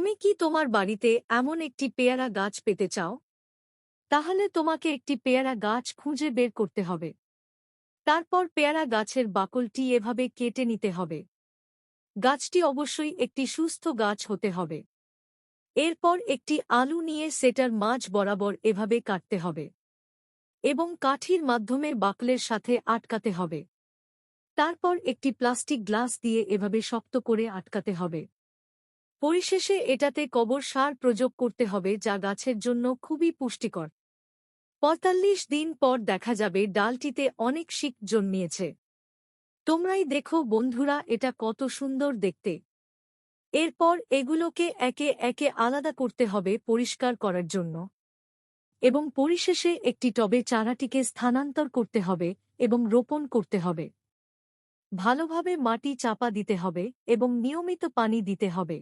তুমি কি তোমার বাড়িতে এমন একটি পেয়ারা গাছ পেতে চাও? তাহলে তোমাকে একটি পেয়ারা গাছ খুঁজে বের করতে হবে। তারপর পেয়ারা গাছের বাকলটি এভাবে কেটে নিতে হবে। গাছটি অবশ্যই একটি সুস্থ গাছ হতে হবে। এরপর একটি আলু নিয়ে সেটার মাঝ বরাবর এভাবে কাটতে হবে এবং কাঠির মাধ্যমে বাকলের সাথে আটকাতে হবে। তারপর একটি প্লাস্টিক গ্লাস দিয়ে এভাবে শক্ত করে আটকাতে হবে। পরিশেষে এটাতে গোবর সার প্রয়োগ করতে হবে, যা গাছের জন্য খুবই পুষ্টিকর। ৪৫ দিন পর দেখা যাবে ডালটিতে অনেক শিক জন্মিয়েছে। তোমরাই দেখো বন্ধুরা, এটা কত সুন্দর দেখতে। এরপর এগুলোকে একে একে আলাদা করতে হবে পরিষ্কার করার জন্য, এবং পরিশেষে একটি টবে চারাটিকে স্থানান্তর করতে হবে এবং রোপণ করতে হবে। ভালোভাবে মাটি চাপা দিতে হবে এবং নিয়মিত পানি দিতে হবে।